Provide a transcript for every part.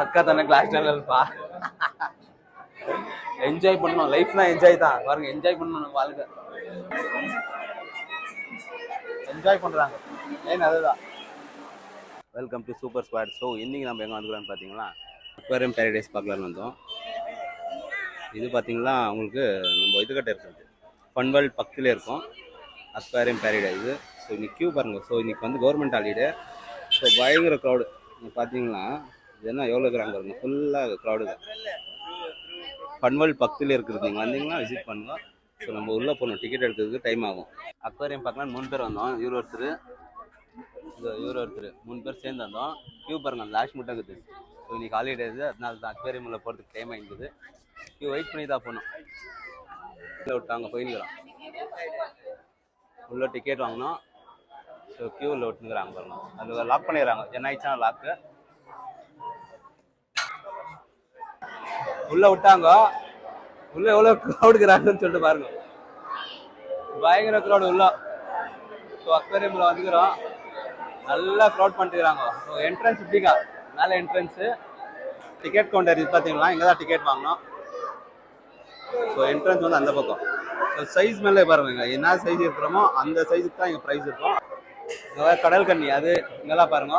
பக்கா தானே class சேனல்ப்பா. Enjoy பண்ணணும், லைஃப்னா என்ஜாய் தான். பாருங்க, என்ஜாய் பண்ணணும் நம்ம வாழ்க்கை. என்ஜாய் பண்றாங்க, ஏன் அதுதான். Welcome to super squad. So இன்னைக்கு நம்ம எங்கே வந்துக்கலாம்னு பார்த்தீங்களா, அக்வேரியம் பேரடைஸ் பார்க்கலான்னு வந்தோம். இது பார்த்தீங்களா உங்களுக்கு நம்ம இதுக்கிட்ட இருக்கிறது ஃபன்வேர்ல்ட் பக்கத்துலேயே இருக்கும் அக்வேரியம் பேரடைஸு. ஸோ இன்னைக்கு கியூ பாருங்கள். ஸோ இன்னைக்கு வந்து கவர்மெண்ட் ஹாலிடே. ஸோ பயங்கர க்ரௌடு. நீங்கள் பார்த்தீங்கன்னா இது என்ன எவ்வளோ இருக்கிறாங்க பாருங்க, ஃபுல்லாக க்ரௌடு தான். ஃபன்வேர்ல்ட் பக்கத்துலேயே இருக்குது. நீங்கள் வந்தீங்கன்னா விசிட் பண்ணுங்க. ஸோ நம்ம உள்ளே போகணும், டிக்கெட் எடுக்கிறதுக்கு டைம் ஆகும். அக்வேரியம் பார்க்கலாம் 3 பேர் வந்தோம். இவர் ஒருத்தர் 3 பேர் சேர்ந்து வந்தோம். கியூ பாருங்க, லாஸ்ட் மட்டும் இருக்குது. ஸோ இன்னைக்கு ஹாலிடேஸ், அதனால தான் அக்வேரியம் உள்ள போகிறதுக்கு டைம் ஆகிடுது. கியூ வெயிட் பண்ணி தான் போகணும். உள்ளே விட்டாங்க, போயின்னுக்கிறோம். உள்ள டிக்கெட் வாங்கினோம். ஸோ கியூவில் விட்டுங்கிறாங்க பாருங்க. அது லாக் பண்ணிடுறாங்க, என்ன ஆயிடுச்சா லாக்கு. உள்ள விட்டாங்க. உள்ள எவ்வளோ க்ரௌடுக்குறாங்கன்னு சொல்லிட்டு பாருங்க, பயங்கர க்ரௌடு உள்ள. ஸோ அக்வேரியமில் வந்துக்கிறோம், நல்லா க்ரௌட் பண்ணிட்டுக்கிறாங்க. ஸோ என்ட்ரன்ஸ் இப்படிக்கா, மேலே என்ட்ரன்ஸு டிக்கெட் கவுண்டர் இது பார்த்தீங்களா, இங்கே தான் டிக்கெட் வாங்கினோம். ஸோ என்ட்ரன்ஸ் வந்து அந்த பக்கம். ஸோ சைஸ் மேலே பாருங்க, என்ன சைஸ் இருக்கிறோமோ அந்த சைஸுக்கு தான் இங்கே ப்ரைஸ் இருக்கும். கடல் கண்ணி அது இங்கெல்லாம் பாருங்க.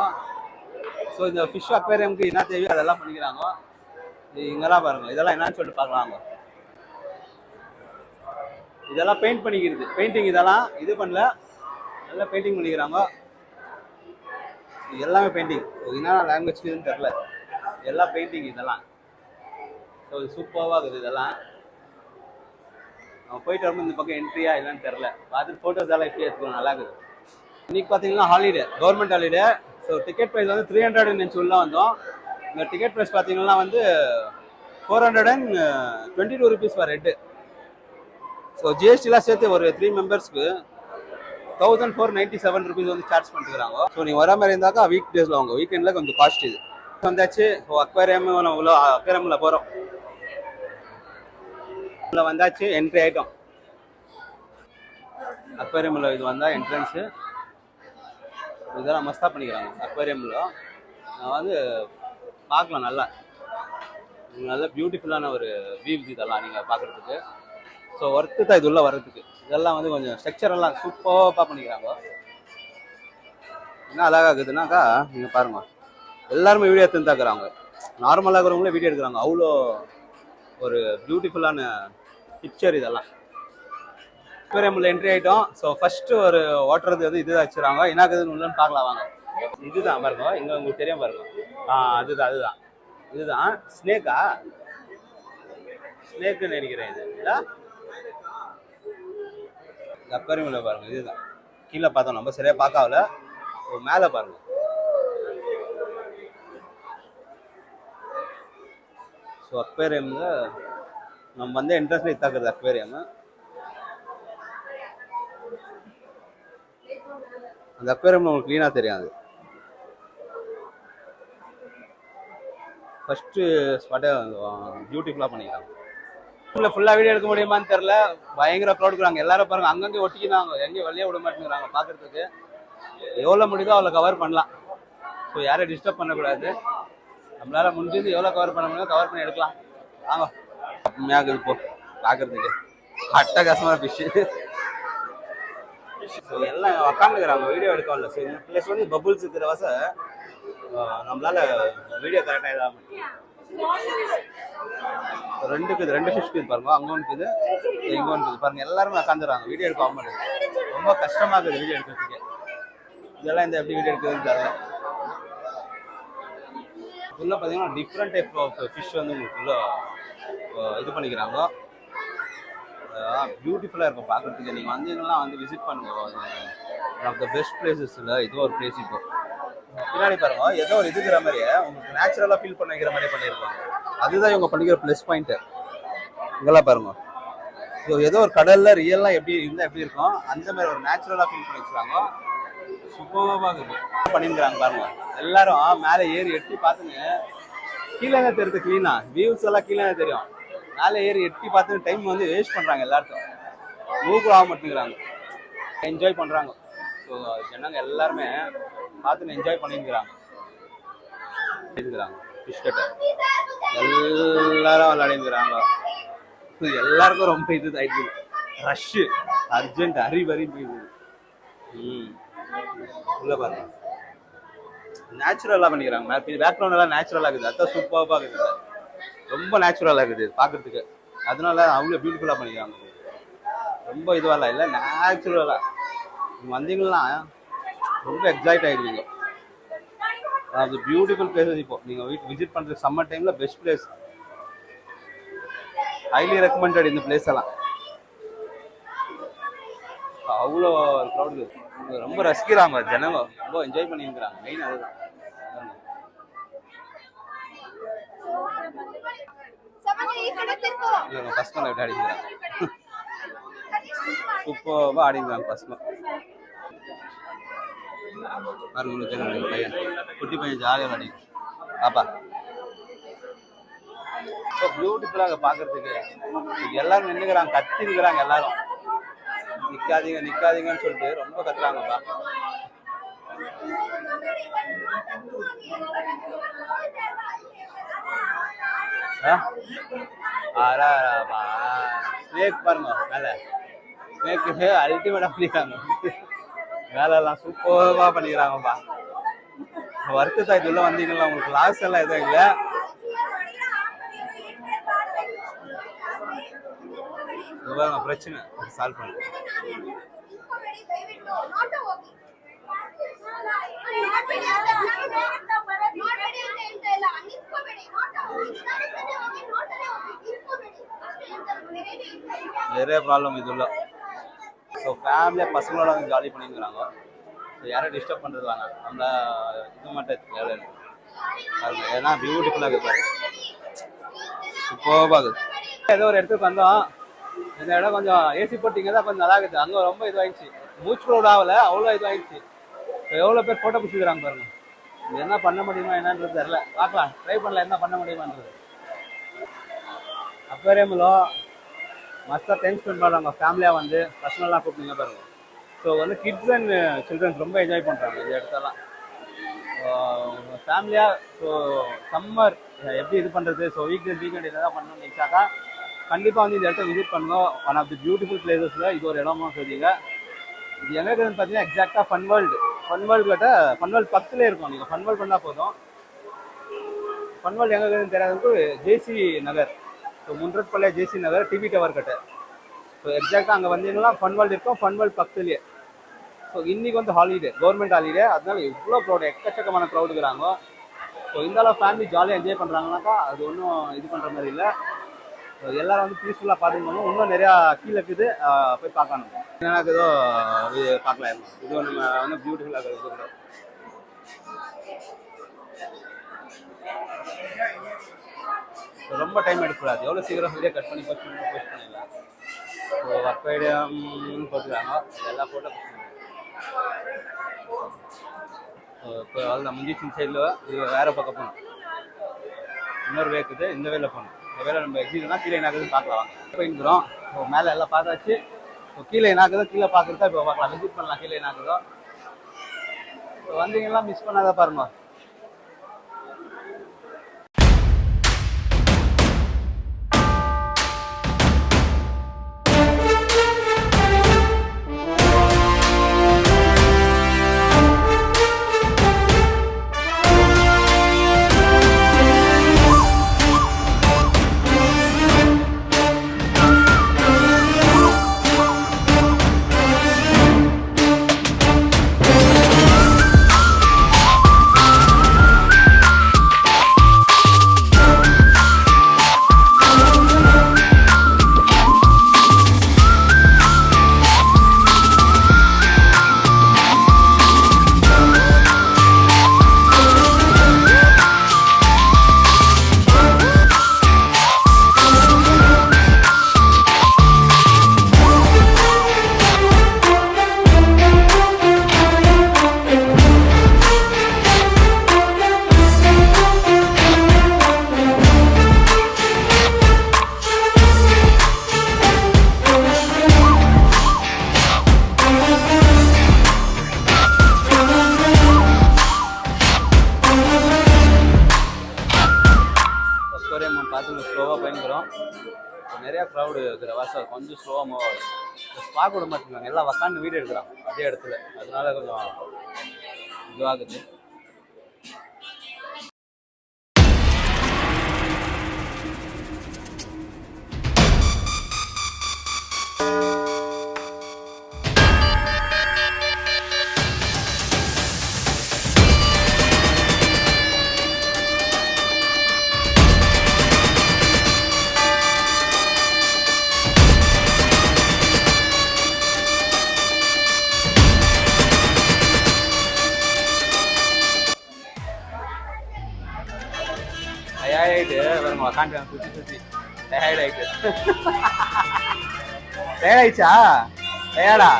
ஸோ இந்த ஃபிஷ் அக்வேரியமுக்கு என்ன தேவையோ அதெல்லாம் பண்ணிக்கிறாங்க. இங்கெல்லாம் பாருங்க, இதெல்லாம் என்னன்னு சொல்லிட்டு பார்க்கலாங்க. இதெல்லாம் பெயிண்ட் பண்ணிக்கிறது, பெயிண்டிங் இதெல்லாம் இது பண்ணல, நல்லா பெயிண்டிங் பண்ணிக்கிறாங்க. எல்லாமே பெயிண்டிங். என்ன லாங்குவேஜ்க்குன்னு தெரில, எல்லாம் பெயிண்டிங் இதெல்லாம். ஸோ சூப்பராக இருக்குது இதெல்லாம். நம்ம போயிட்டு வரும்போது இந்த பக்கம் என்ட்ரியா இல்லைன்னு தெரில, பார்த்துட்டு ஃபோட்டோஸ் எல்லாம் எப்படி எடுத்துக்கணும், நல்லா இருக்குது. இன்னைக்கு பார்த்தீங்கன்னா holiday, government holiday. So ticket price வந்து 300 நினச்சி உள்ள வந்தோம். இந்த டிக்கெட் ப்ரைஸ் பார்த்தீங்கன்னா வந்து 422 rupees ஃபார் ஹெட்டு. ஸோ ஜிஎஸ்டிலாம் சேர்த்து ஒரு 3 மெம்பர்ஸ்க்கு 1497 rupees வந்து சார்ஜ் பண்ணிட்டுருக்காங்க. ஸோ நீங்கள் வர மாதிரி இருந்தாக்கா வீக் டேஸில் வாங்க, வீக்கெண்டில் கொஞ்சம் காஸ்ட் இது வந்தாச்சு. ஸோ அக்வேரியம் உள்ள அக்வேரியமில் போகிறோம். உள்ள வந்தாச்சு, என்ட்ரி ஆகிட்டோம். அக்வேரியமில் இது வந்தால் என்ட்ரன்ஸு. இதெல்லாம் மஸ்தாக பண்ணிக்கிறாங்க அக்வேரியமில். நான் வந்து பார்க்கலாம், நல்ல பியூட்டிஃபுல்லான ஒரு வியூஸ் இதெல்லாம் நீங்கள் பார்க்குறதுக்கு. ஸோ ஒர்த்து தான் இது உள்ள வர்றதுக்கு. இதெல்லாம் வந்து கொஞ்சம் ஸ்ட்ரக்சரெல்லாம் சூப்பராக பண்ணிக்கிறாங்க. என்ன அழகாக இருக்குதுன்னாக்கா, நீங்கள் பாருங்கள், எல்லாருமே வீடியோ எடுத்து தாக்குறாங்க. நார்மலாக இருக்கிறவங்களே வீடியோ எடுக்கிறாங்க. அவ்வளோ ஒரு பியூட்டிஃபுல்லான பிக்சர் இதெல்லாம். அக்வேரியமில் என்ட்ரி ஆகிட்டோம். ஸோ ஃபஸ்ட்டு ஒரு ஓட்டுறது வந்து இதுதான் வச்சுருவாங்க. என்ன இருக்குதுன்னு உள்ளன்னு பார்க்கலாம் வாங்க. இதுதான் பாருங்க, இங்கே உங்களுக்கு தெரியும் பாருங்க. இதுதான் ஸ்னேக்கா, ஸ்னேக்குன்னு நினைக்கிறேன். இது இல்லை அக்வேரியமில் பாருங்க, இதுதான். கீழே பார்த்தோம், நம்ம சரியாக பார்க்காவல. மேலே பாருங்க. ஸோ அக்வேரியமில் நம்ம வந்து என்ட்ரன்ஸ்ல இத்தாக்குறது அக்வேரியம். அந்த அக்வேரியம் உங்களுக்கு க்ளீனாக தெரியாது. ஃபஸ்ட்டு ஸ்பாட்டே பியூட்டிஃபுல்லாக பண்ணிக்கிறாங்க. ஃபுல்லாக வீடியோ எடுக்க முடியுமான்னு தெரில, பயங்கர க்ரௌட் இருக்கிறாங்க. எல்லாரும் பாருங்கள், அங்கங்கே ஒட்டிக்கிறாங்க, எங்கேயும் வெளியே விட மாட்டேங்கிறாங்க. பார்க்குறதுக்கு எவ்வளோ முடியுதோ அவ்வளோ கவர் பண்ணலாம். ஸோ யாரையும் டிஸ்டர்ப் பண்ணக்கூடாது. நம்மளால் முடிஞ்சது எவ்வளோ கவர் பண்ண முடியும் கவர் பண்ணி எடுக்கலாம். வாங்க, கம்மியாக இப்போ பார்க்குறதுக்கு அட்டகாசமான ஃபிஷ்ஷு. ஸோ எல்லாம் உக்காந்துக்கிறாங்க, வீடியோ எடுக்க வரல. ஸோ ப்ளஸ் வந்து பபுள்ஸ் இருக்கிற வச நம்மளால வீடியோ கரெக்டாக இதாக ரெண்டு ஃபிஷ் இருக்குது பாருங்க. அங்கே ஒன்று இருக்குது, இங்கே ஒன்று இருக்குது பாருங்க. எல்லாருமே உட்காந்துறாங்க, வீடியோ எடுக்க ஆக மாட்டேங்குது. ரொம்ப கஷ்டமாக இருக்குது வீடியோ எடுக்கிறதுக்கு. இதெல்லாம் இந்த எப்படி வீடியோ எடுக்கிறதுன்னு தெரியல. உள்ள பார்த்தீங்கன்னா டிஃப்ரெண்ட் டைப் ஆஃப் ஃபிஷ் வந்து உங்களுக்கு உள்ள இது பண்ணிக்கிறாங்க. பியூட்டிஃபுல்லாக இருக்கும் பார்க்குறதுக்கு. நீங்கள் வந்தீங்கன்னா வந்து விசிட் பண்ணுங்க. ஒன் ஆஃப் த பெஸ்ட் பிளேசஸில் இது ஒரு பிளேஸ். இப்போ பின்னாடி பாருங்க, ஏதோ ஒரு இதுக்கிற மாதிரியே உங்களுக்கு நேச்சுரலாக ஃபீல் பண்ண வைக்கிற மாதிரியே பண்ணியிருப்பாங்க. அதுதான் இவங்க பண்ணிக்கிற ப்ளஸ் பாயிண்ட்டு. இங்கெல்லாம் பாருங்க, ஏதோ ஒரு கடலில் ரியல்லாம் எப்படி இருந்தால் எப்படி இருக்கும் அந்த மாதிரி ஒரு நேச்சுரலாக ஃபீல் பண்ணி வச்சுருக்காங்க. சூப்பராக இருக்கும் பண்ணியிருக்கிறாங்க பாருங்க. எல்லாரும் மேலே ஏறி எட்டி பார்த்துங்க, கீழே தான் தெரியுது க்ளீனாக. வியூஸ் எல்லாம் கீழே தான் தெரியும். மேலே ஏறி எட்டி பார்த்து டைம் வந்து வேஸ்ட் பண்ணுறாங்க. எல்லாருக்கும் மூவ் ஆக மாட்டேங்கிறாங்க, என்ஜாய் பண்ணுறாங்க. ஸோ ஜனங்க எல்லாருமே பார்த்து என்ஜாய் பண்ணியிருக்கிறாங்க. பிஸ்கட்டை எல்லாரும் விளையாடிக்கிறாங்க. எல்லாருக்கும் ரொம்ப இது ஆயிடுச்சு, ரஷ்ஷு, அர்ஜென்ட், ஹரி போயிடுது. உள்ள பாருங்க நேச்சுரலாக பண்ணிக்கிறாங்க. பேக்ரவுண்ட் எல்லாம் நேச்சுரலாக இருக்குது. அதான் சூப்பராக இருக்குது, ரொம்ப நேச்சுரலாக இருக்குது பார்க்கறதுக்கு. அதனால அவ்வளோ பியூட்டிஃபுல்லாக பண்ணிக்கிறாங்க. ரொம்ப இதுவாக இல்லை, நேச்சுரலாக. நீங்கள் வந்தீங்கன்னா ரொம்ப எக்ஸைட் ஆகிடுவீங்க. அது பியூட்டிஃபுல் பிளேஸஸ். இப்போ நீங்கள் விசிட் பண்ணுறது சம்மர் டைமில் பெஸ்ட் பிளேஸ், ஹைலி ரெக்கமெண்டட் இந்த பிளேஸ் எல்லாம். அவ்வளோ க்ரௌடு, ரொம்ப ரசிக்கிறாங்க ஜனங்க, ரொம்ப என்ஜாய் பண்ணியிருக்கிறாங்க. மெயின் அதுதான். பசங்க எப்படி அடிக்கிறாங்க, சூப்பராக ஆடிக்கிறாங்க பசங்க. பையன், குட்டி பையன் ஜாலியாக ஆடி பாப்பா. பியூட்டிஃபுல்லாக பார்க்கறதுக்கு. எல்லாரும் நின்றுக்கிறாங்க, கத்திருக்கிறாங்க. எல்லாரும் நிக்காதீங்க நிக்காதீங்கன்னு சொல்லிட்டு ரொம்ப கத்துறாங்கப்பா. ஸ்னேக் பாருங்க மேல, ஸ்னேக்கு அல்டிமேட்டா பண்ணிக்கிறாங்க. வேலை எல்லாம் சூப்பரா பண்ணிக்கிறாங்கப்பா. வருத்தத்தை இதுல வந்தீங்களா, உங்களுக்கு லாஸ் எல்லாம் எதுவும் இல்லை. பிரச்சனை சால்வ் பண்ணு. நிறைய ப்ராப்ளம் இதுல. ஸோ ஃபேமிலியாக பசங்களோட வந்து ஜாலி பண்ணிக்கிறாங்க. ஸோ யாரும் டிஸ்டர்ப் பண்ணுறது வேணாம். அந்த இது மட்டும் எவ்வளோ பாருங்க, ஏன்னா பியூட்டிஃபுல்லாக இருக்குது பாருங்க, சூப்பராக இருக்குது. ஏதோ ஒரு இடத்துக்கு வந்தோம், இந்த இடம் கொஞ்சம் ஏசி போட்டிங்க தான் கொஞ்சம் நல்லா இருக்குது. அங்கே ரொம்ப இதுவாகிடுச்சு, மூச்சு க்ரௌட் ஆகலை, அவ்வளோ இதுவாகிடுச்சு. எவ்வளோ பேர் ஃபோட்டோ பிடிச்சிக்கிறாங்க பாருங்க. இது என்ன பண்ண முடியுமா என்னன்றது தெரில, பார்க்கலாம், ட்ரை பண்ணல என்ன பண்ண முடியுமான்றது. அக்வேரியமிலோ மஸ்ட்டாக டைம் ஸ்பெண்ட் பண்ணுறாங்க ஃபேமிலியாக வந்து, பர்சனலாக கூப்பிடுங்க பாருங்க. ஸோ வந்து கிட்ஸ் அண்ட் சில்ட்ரன்ஸ் ரொம்ப என்ஜாய் பண்ணுறாங்க இந்த இடத்தெல்லாம் ஃபேமிலியாக. ஸோ சம்மர் எப்படி இது பண்ணுறது, ஸோ வீக்கெண்ட் எதாவது பண்ணணும்னு நினச்சாக்கா கண்டிப்பாக வந்து இந்த இடத்த விசிட் பண்ணுங்க. ஒன் ஆஃப் தி பியூட்டிஃபுல் பிளேசஸில் இது ஒரு இடமா சொல்லிங்க. இது எங்கே இருக்குதுன்னு பார்த்தீங்கன்னா எக்ஸாக்டாக ஃபன் வேர்ல்டு கிட்ட, ஃபன் வேர்ல்டு பக்கத்துலேயே இருக்கும். நீங்கள் ஃபன் வேர்ல்டு பண்ணால் போதும். ஃபன் வேர்ல்டு எங்கே இருக்குதுன்னு தெரியாததுக்கு ஜேசி நகர், ஸோ முன்றட்பள்ளியா ஜேசி நகர், டிவி டவர் கிட்ட. ஸோ எக்ஸாக்டாக அங்கே வந்தீங்கன்னா ஃபன் வேர்ல்டு இருக்கும், ஃபன் வேர்ல்டு பக்கத்துலேயே. ஸோ இன்றைக்கி வந்து ஹாலிடே, கவர்மெண்ட் ஹாலிடே, அதனால இவ்வளோ க்ரௌடு, எக்கச்சக்கமான க்ரௌடு இருக்கிறாங்க. ஸோ இந்த ஃபேமிலி ஜாலியாக என்ஜாய் பண்ணுறாங்கனாக்கா அது ஒன்றும் இது பண்ணுற மாதிரி இல்லை. எல்லாரும் வந்து பீஸ்ஃபுல்லாக பார்த்துக்கணும். இன்னும் நிறையா கீழே இருக்குது, போய் பார்க்கணும். எனக்கு ஏதோ பார்க்கலாம், இது நம்ம வந்து பியூட்டிஃபுல்லாக இருக்குது கூட. ரொம்ப டைம் எடுக்கக்கூடாது, எவ்வளோ சீக்கிரம் வீடியோ கட் பண்ணி போஸ்ட் பண்ணிடலாம். ஸோ ஒர்க் ஐடியான்னு போட்டுருக்காங்க, எல்லா ஃபோட்டோ இப்போ அவ்வளோ முஞ்சிச்சின் சைடில் இது வேறு பக்கம் போகணும். இன்னொரு வே இருக்குது, இந்த வேலை போகணும். இந்த வேலை நம்ம எக்ஸிட்னா கீழே என்னாக்குதுன்னு பார்க்கலாம். போயிருக்கிறோம், ஸோ மேலே எல்லாம் பார்த்தாச்சு. ஸோ கீழே என்னாக்குதோ கீழே பார்க்குறதா இப்போ பார்க்கலாம், விசிட் பண்ணலாம் கீழே என்னாக்குதோ. ஸோ வந்தீங்கன்னா மிஸ் பண்ணாத பாருங்க. நிறைய க்ரௌடு இருக்கிற வாசம் கொஞ்சம் ஸ்லோமோ ஸ்பா கூட மாட்டேங்கிறாங்க, எல்லாம் உக்காந்து வீடியோ எடுக்கிறாங்க அதே இடத்துல, அதனால கொஞ்சம் இதுவாகுது. ஆயிட்டு வருங்க உக்காந்து சுற்றி சுற்றி டயர்ட் ஆயிட்டு. டயர்ட் ஆயிடுச்சா? டயர்டா?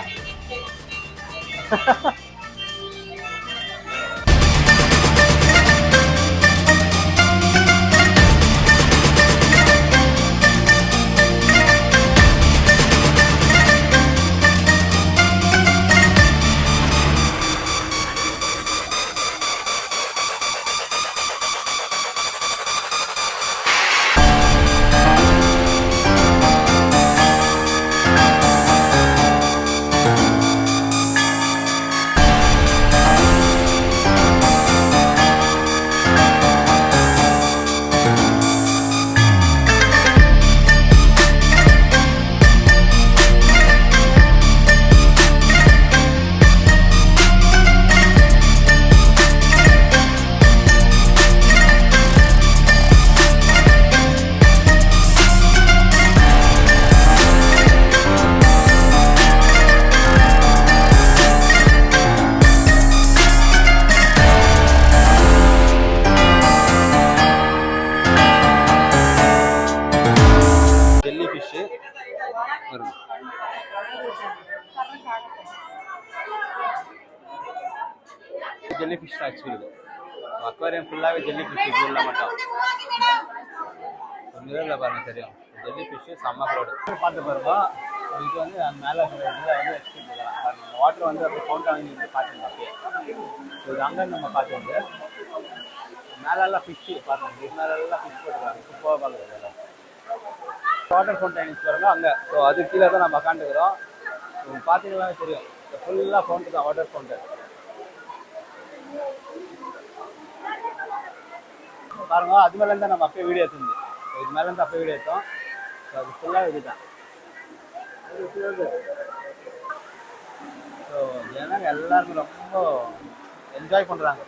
ஜெல்லி ஃபிஷ் ஆக்சுவலி அக்வாரியம் ஃபுல்லாகவே ஜெல்லி ஃபிஷ் இது உள்ள மட்டும் மிரரில் பாருங்க தெரியும். ஜெல்லி ஃபிஷ்ஷு செம்ம க்ரௌடு பார்த்து பாருங்க. இது வந்து மேலே இதில் வந்து எக்ஸ்பிளைன் பண்ணலாம் பாருங்க. வாட்டர் வந்து அப்படியே ஃபவுண்ட் வாங்கி பார்த்துருந்தோம் அப்படியே. இது அங்கே நம்ம பார்த்து வந்து மேலெல்லாம் ஃபிஷ்ஷு பாருங்க. இது மேலெல்லாம் ஃபிஷ் போட்டுருக்காங்க. சூப்பராக பார்க்குறது வாட்டர் ஃபவுண்டைன்ஸ் பாருங்க அங்கே. ஸோ அது கீழே தான் நம்ம உட்காந்துக்கிறோம். பார்த்தீங்கன்னா தெரியும் ஃபுல்லாக ஃபவுண்ட்டு தான், வாட்டர் ஃபவுண்டன் பாருங்க. அது மேலேருந்து நம்ம அப்பயே வீடியோ எடுத்துருந்து, இது மேலேருந்து அப்பயே வீடியோ எடுத்தோம். ஸோ அது ஃபுல்லாக இது தான். ஸோ ஜனங்க எல்லாருமே ரொம்ப என்ஜாய் பண்ணுறாங்க.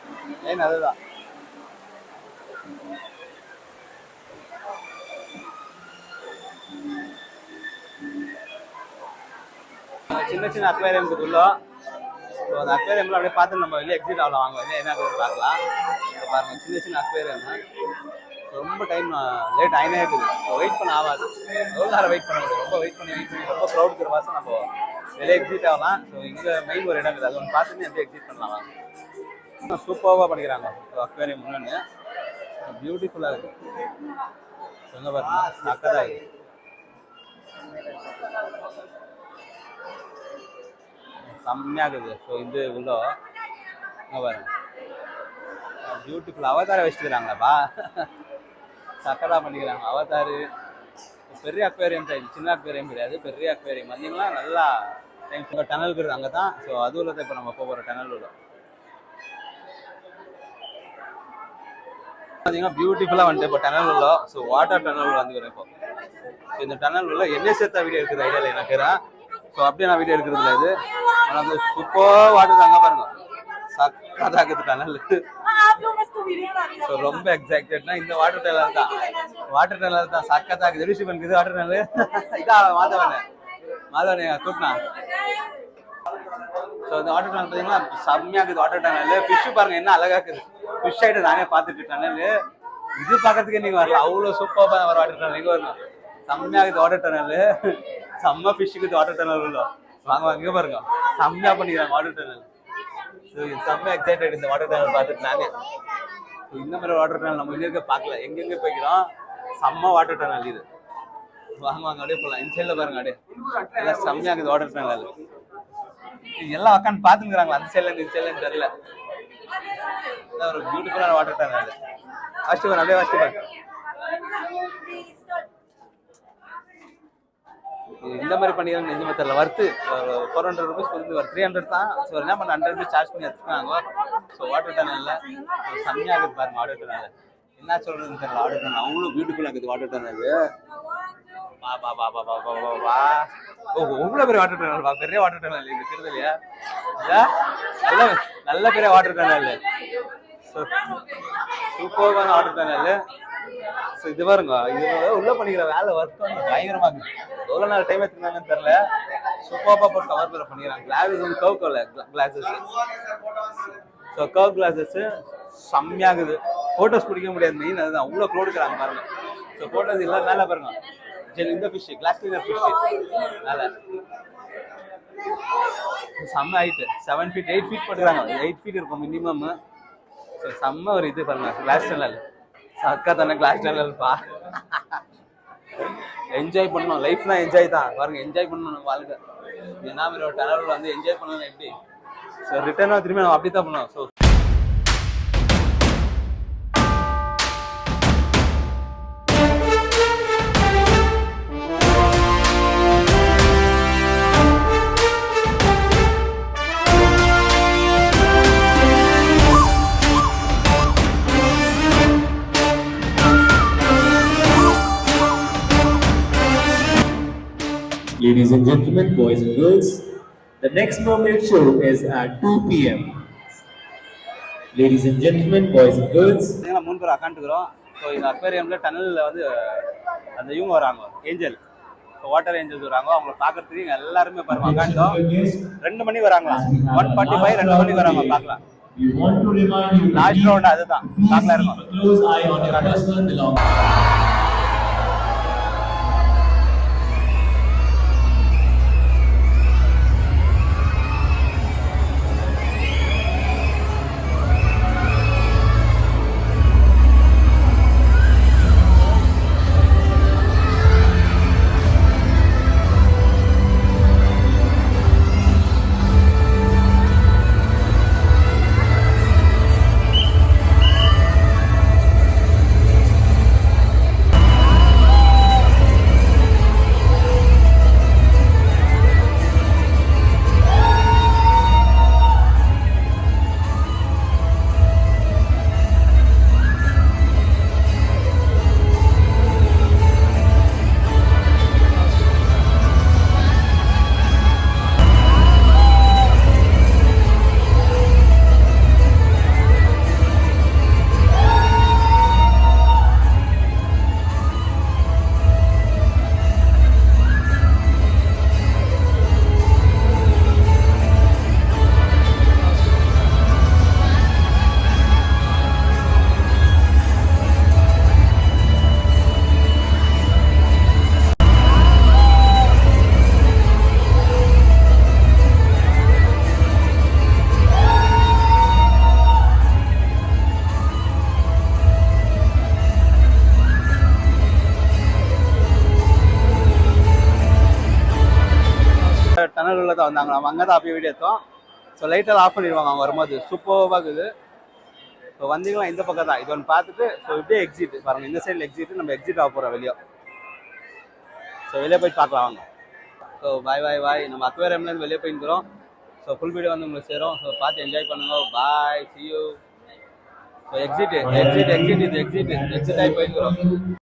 ஏன் அதுதான் சின்ன சின்ன அக்வேரியம்க்கு உள்ள. ஸோ அந்த அக்வேரியம்ல அப்படியே பார்த்து நம்ம வெளியே எக்ஸிட் ஆகலாம். வாங்க வெளியே என்ன பார்க்கலாம். ஸோ பாருங்க சின்ன சின்ன அக்வேரியம் ரொம்ப டைம் லேட் ஆகினே இருக்குது. ஸோ வெயிட் பண்ண ஆகாது, எவ்வளோ நேரம் வெயிட் பண்ண முடியும். ரொம்ப வெயிட் பண்ணி ரொம்ப க்ரௌட் இருக்கிற வாசம் நம்ம வெளியே எக்ஸிட் ஆகலாம். ஸோ இங்கே மெயின் ஒரு இடம் இருக்குது, அது ஒன்று பார்த்துட்டு எப்படி எக்ஸிட் பண்ணலாம். வாங்க சூப்பராக பண்ணிக்கிறாங்க. ஸோ அக்வேரியம் முன்னாடி பியூட்டிஃபுல்லாக இருக்குது. எங்கே பாருங்க அக்கதான் இருக்குது. செம்மையாக இருக்குது. ஸோ இது உள்ள பாருங்க பியூட்டிஃபுல் அவதாரை வச்சுக்கிறாங்களாப்பா. சக்கரா பண்ணிக்கிறாங்க அவதாரு. பெரிய அக்வேரியம் சைடு, சின்ன அக்வேரியம் கிடையாது, பெரிய அக்வேரியம் வந்தீங்கன்னா நல்லா டைம். டனல் இருக்குது அங்கே தான். ஸோ அது உள்ள தான் இப்போ நம்ம போகிற டனல் உள்ள பார்த்தீங்கன்னா பியூட்டிஃபுல்லாக வந்துட்டு இப்போ டனல் உள்ள. ஸோ வாட்டர் டனல் வந்துக்கிறேன் இப்போ. ஸோ இந்த டனல் உள்ள என்ன சேர்த்தா வீடியோ எடுக்கிற ஐடியாவில் எனக்கு. ஸோ அப்படியே நான் வீடியோ எடுக்கிறது இல்லை. இது ஆனால் சூப்பர் வாட்டர் அங்கே பாருங்க, சக்கராக இருக்குது டனல். ஸோ ரொம்ப எக்ஸைட்டட்னா இந்த வாட்டர் டனல் தான். வாட்டர் டனல் தான் சக்கராக இருக்குது. ரிஷி பண்ணுறது வாட்டர் டனல் இதான் மாதவனே கூப்பினா. ஸோ இந்த வாட்டர் டனல் பார்த்தீங்கன்னா செம்மையாக இருக்குது. வாட்டர் டனல் ஃபிஷ்ஷு பாருங்க என்ன அழகாக இருக்குது. ஃபிஷ் ஆகிட்டு நானே பார்த்துட்டு டனல் இது பார்க்கறதுக்கே நீங்கள் வரல, அவ்வளோ சூப்பராக வர வாட்டர் டனல். இங்கே வரணும் செம்மையாக இருக்குது வாட்டர் டனல். செம்ம ஃபிஷ்ஷுக்கு வாட்டர் டனல் உள்ள வாங்க வாங்க. இங்கே பாருங்க செம்மையாக பண்ணிக்கிறாங்க வாட்டர் டனல். ஸோ செம்ம எக்ஸைட்டட் இந்த வாட்டர் டனல் பார்த்துட்டு நானே. ஸோ இந்த மாதிரி வாட்டர் டனல் நம்ம இங்கே இருக்க பார்க்கல, எங்கெங்கே போய்க்கிறோம். செம்ம வாட்டர் டனல் இது. வாங்க வாங்க அப்படியே போகலாம். இந்த சைடில் பாருங்க அப்படியே எல்லாம் செம்மையாக இருக்குது வாட்டர் டனல். எல்லாம் உட்காந்து பார்த்துக்கிறாங்களா அந்த சைட்லேருந்து இந்த சைட்லேருந்து தெரியல. ஒரு பியூட்டிஃபுல்லான வாட்டர் டனல். ஃபர்ஸ்ட் பாருங்க அப்படியே ஃபர்ஸ்ட் பாருங்க. இந்த மாதிரி பண்ணிக்கிறாங்க நிஜமா தெரியல. வர்த்து 400 ருபீஸ் வந்து ஒரு 300 தான். ஸோ என்ன பண்ண 100 ருபீஸ் சார்ஜ் பண்ணி எடுத்துக்காங்க. ஸோ வாட்டர் டனல்ல செம்மையாக இருக்குது பாருங்க. வாட்டர் டனல் என்ன சொல்றதுன்னு தெரியல. வாட்டர் டனல் அவ்வளோ பியூட்டிஃபுல்லாக இருக்குது. வாட்டர் டனல் வா வா வா வா வா வா வா வா. ஓ எவ்வளோ பெரிய வாட்டர் டனல் வா. பெரிய வாட்டர் டனல் இது தெரியுதுலையா? நல்ல நல்ல பெரிய வாட்டர் டனல். சூப்பரான வாட்டர் டனல். ஸோ இது பாருங்க, இது உள்ள பண்ணிக்கிற வேலை ஒர்க் வந்து பயங்கரமா இருக்கு. எவ்வளோ நாள் டைம் எடுத்துருந்தாங்கன்னு தெரியல. சூப்பராக போட்டு கவர் பண்ண பண்ணிக்கிறாங்க. கிளாஸஸ் வந்து curve glasses. So curve glasses செம்மையாகுது. ஃபோட்டோஸ் பிடிக்க முடியாது. மெயின் அதுதான். அவ்வளோ க்ளோட் இருக்கிறாங்க பாருங்க. ஸோ ஃபோட்டோஸ் இல்லை மேலே பாருங்க. சரி இந்த ஃபிஷ் கிளாஸ் கிளீனர் ஃபிஷ் மேலே செம்ம ஹைட்டு 7 feet 8 feet போட்டுக்கிறாங்க. 8 feet இருக்கும் மினிமம். ஸோ செம்ம ஒரு இது பாருங்க. கிளாஸ் டனல் அக்கா தானே. கிளாஸ் டனல்ப்பா. என்ஜாய் பண்ணணும். லைஃப்னா என்ஜாய் தான் பாருங்க. என்ஜாய் பண்ணணும் வாழ்க்கை. என்ன மாதிரி ஒரு டனல் வந்து என்ஜாய் பண்ணணும் எப்படி. ஸோ ரிட்டர்னாக திரும்பி நம்ம அப்படி தான் பண்ணணும். So Ladies and gentlemen, boys and girls, the next mermaid show is at 2 p.m. Ladies and gentlemen, boys and girls. 3 பேர் உட்காந்துக்கிறோம். ஸோ இந்த அக்வேரியமில் டனலில் வந்து அந்த இவங்க வராங்க ஏஞ்சல். ஸோ வாட்டர் ஏஞ்சல்ஸ் வராங்க. அவங்களை பார்க்கறதுக்கு இங்கே எல்லாருமே பாருங்க உட்காந்துட்டோம். 2 மணி வராங்களா? 1:45 2 மணி வராங்க. பார்க்கலாம். லாஸ்ட் ரவுண்ட் அதுதான் பார்க்கலாம் இருக்கும். Close eye on your personal belongings. Tunnel உள்ள தான் வந்தாங்க. நம்ம அங்கே தான் அப்பயே வீடியோ எடுத்தோம். ஸோ லைட்டெல்லாம் ஆஃப் பண்ணிடுவாங்க அவங்க வரும்போது. சூப்பராக இருக்குது. ஸோ வந்தீங்களா இந்த பக்கம் தான். இது ஒன்று பார்த்துட்டு ஸோ இப்படியே எக்ஸிட் பாருங்கள். இந்த சைடில் எக்ஸிட்டு நம்ம எக்ஸிட் ஆக போகிறோம் வெளியே. ஸோ வெளியே போய் பார்க்கலாம் வாங்க. ஸோ பாய் பாய் பாய். நம்ம அக்வேரியம்லேருந்து வெளியே போயிருக்கிறோம். ஸோ ஃபுல் வீடியோ வந்து உங்களுக்கு சேரும். ஸோ பார்த்து என்ஜாய் பண்ணுங்க. பாய், see you. ஸோ எக்ஸிட் இது எக்ஸிட் ஆகி போயிருக்கிறோம்.